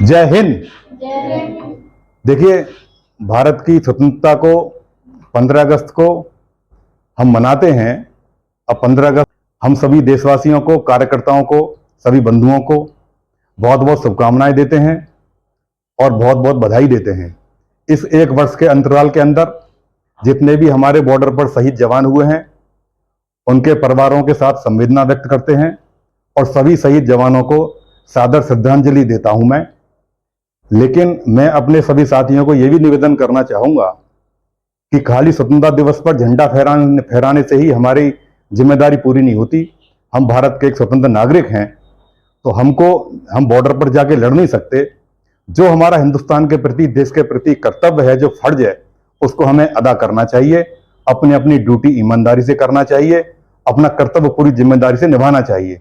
जय हिंद। देखिए, भारत की स्वतंत्रता को 15 अगस्त को हम मनाते हैं। अब 15 अगस्त हम सभी देशवासियों को, कार्यकर्ताओं को, सभी बंधुओं को बहुत बहुत शुभकामनाएं देते हैं और बहुत बहुत बधाई देते हैं। इस एक वर्ष के अंतराल के अंदर जितने भी हमारे बॉर्डर पर शहीद जवान हुए हैं, उनके परिवारों के साथ संवेदना व्यक्त करते हैं और सभी शहीद जवानों को सादर श्रद्धांजलि देता हूं मैं। लेकिन मैं अपने सभी साथियों को यह भी निवेदन करना चाहूंगा कि खाली स्वतंत्रता दिवस पर झंडा फहराने से ही हमारी जिम्मेदारी पूरी नहीं होती। हम भारत के एक स्वतंत्र नागरिक हैं, तो हम बॉर्डर पर जाके लड़ नहीं सकते। जो हमारा हिंदुस्तान के प्रति, देश के प्रति कर्तव्य है, जो फर्ज है, उसको हमें अदा करना चाहिए। अपनी अपनी ड्यूटी ईमानदारी से करना चाहिए, अपना कर्तव्य पूरी जिम्मेदारी से निभाना चाहिए,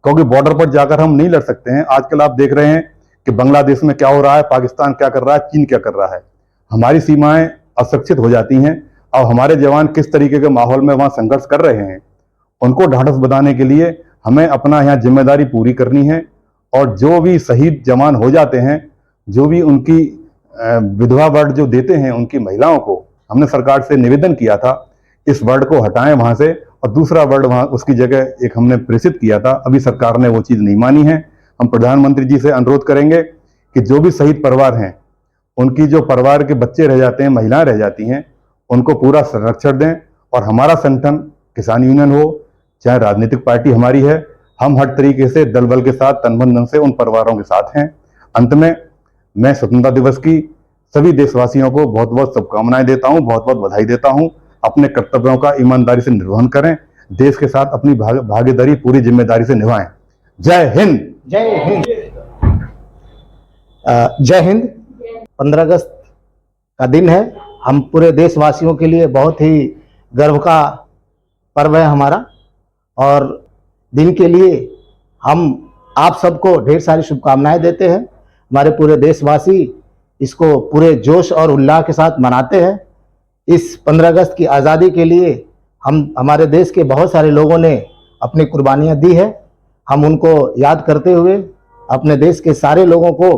क्योंकि बॉर्डर पर जाकर हम नहीं लड़ सकते हैं। आजकल आप देख रहे हैं कि बांग्लादेश में क्या हो रहा है, पाकिस्तान क्या कर रहा है, चीन क्या कर रहा है। हमारी सीमाएं असुरक्षित हो जाती हैं। अब हमारे जवान किस तरीके के माहौल में वहां संघर्ष कर रहे हैं, उनको ढाढ़स बंधाने के लिए हमें अपना यहाँ जिम्मेदारी पूरी करनी है। और जो भी शहीद जवान हो जाते हैं, जो भी उनकी विधवा वर्ड जो देते हैं उनकी महिलाओं को, हमने सरकार से निवेदन किया था इस वर्ड को हटाएं वहां से और दूसरा वर्ड वहां उसकी जगह एक हमने प्रेषित किया था। अभी सरकार ने वो चीज नहीं मानी है। हम प्रधानमंत्री जी से अनुरोध करेंगे कि जो भी शहीद परिवार हैं, उनकी जो परिवार के बच्चे रह जाते हैं, महिलाएं रह जाती हैं, उनको पूरा संरक्षण दें। और हमारा संगठन किसान यूनियन हो, चाहे राजनीतिक पार्टी हमारी है, हम हर तरीके से दल बल के साथ, तन मन धन से उन परिवारों के साथ हैं। अंत में मैं स्वतंत्रता दिवस की सभी देशवासियों को बहुत बहुत शुभकामनाएं देता हूं, बहुत बहुत बधाई देता हूं। अपने कर्तव्यों का ईमानदारी से निर्वहन करें, देश के साथ अपनी भागीदारी पूरी जिम्मेदारी से निभाएं। जय हिंद। जय हिंद। जय हिंद। 15 अगस्त का दिन है। हम पूरे देशवासियों के लिए बहुत ही गर्व का पर्व है हमारा, और दिन के लिए हम आप सबको ढेर सारी शुभकामनाएं देते हैं। हमारे पूरे देशवासी इसको पूरे जोश और उल्लास के साथ मनाते हैं। इस 15 अगस्त की आज़ादी के लिए हमारे देश के बहुत सारे लोगों ने अपनी कुर्बानियां दी है। हम उनको याद करते हुए अपने देश के सारे लोगों को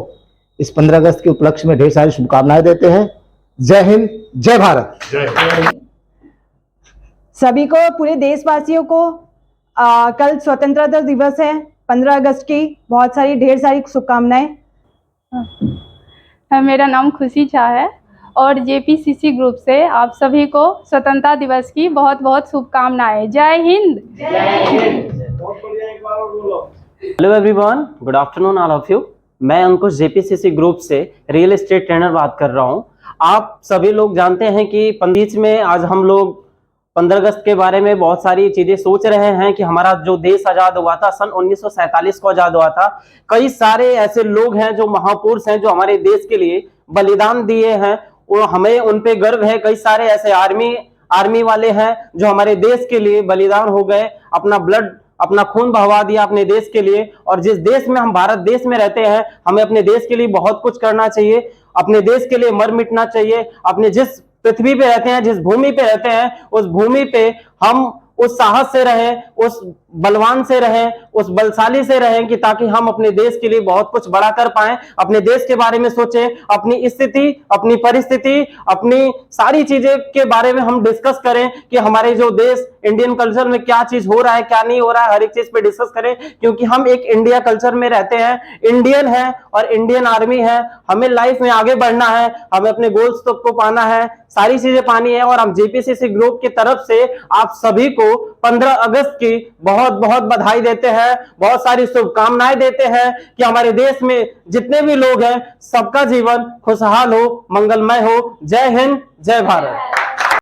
इस 15 अगस्त के उपलक्ष्य में ढेर सारी शुभकामनाएं देते हैं। जय हिंद, जय भारत। सभी को, पूरे देशवासियों को कल स्वतंत्रता दिवस है 15 अगस्त की बहुत सारी ढेर सारी शुभकामनाएं। मेरा नाम खुशी झा है और जेपीसीसी ग्रुप से आप सभी को स्वतंत्रता दिवस की बहुत बहुत शुभकामनाएं। जय Hind. Hello everyone, good afternoon all of you. मैं अंकुश जेपीसीसी ग्रुप से रियल एस्टेट ट्रेनर बात कर रहा हूं। आप सभी लोग जानते हैं कि बीच में आज हम लोग 15 अगस्त के बारे में बहुत सारी चीजें सोच रहे हैं कि हमारा जो देश आजाद हुआ था सन 1947 को आजाद हुआ था। कई सारे ऐसे लोग हैं जो महापुरुष हैं, जो हमारे देश के लिए बलिदान दिए हैं और हमें उन पे गर्व है। कई सारे ऐसे आर्मी वाले हैं जो हमारे देश के लिए बलिदान हो गए, अपना ब्लड, अपना खून बहवा दिया अपने देश के लिए। और जिस देश में हम भारत देश में रहते हैं, हमें अपने देश के लिए बहुत कुछ करना चाहिए, अपने देश के लिए मर मिटना चाहिए। अपने जिस पृथ्वी पे रहते हैं, जिस भूमि पे रहते हैं, उस भूमि पे हम उस साहस से रहें, उस बलवान से रहें, उस बलशाली से रहें कि ताकि हम अपने देश के लिए बहुत कुछ बड़ा कर पाएं। अपने देश के बारे में सोचें, अपनी स्थिति, अपनी परिस्थिति, अपनी सारी चीजें के बारे में हम डिस्कस करें कि हमारे जो देश इंडियन कल्चर में क्या चीज हो रहा है, क्या नहीं हो रहा है, हर एक चीज पे डिस्कस करें। क्योंकि हम एक इंडिया कल्चर में रहते हैं, इंडियन है और इंडियन आर्मी है। हमें लाइफ में आगे बढ़ना है, हमें अपने गोल्स तक को पाना है, सारी चीजें पानी है। और हम जेपीसीसी ग्रुप की तरफ से आप सभी को 15 अगस्त की बहुत बहुत बधाई देते हैं, बहुत सारी शुभकामनाएं देते हैं कि हमारे देश में जितने भी लोग हैं सबका जीवन खुशहाल हो, मंगलमय हो। जय हिंद, जय भारत।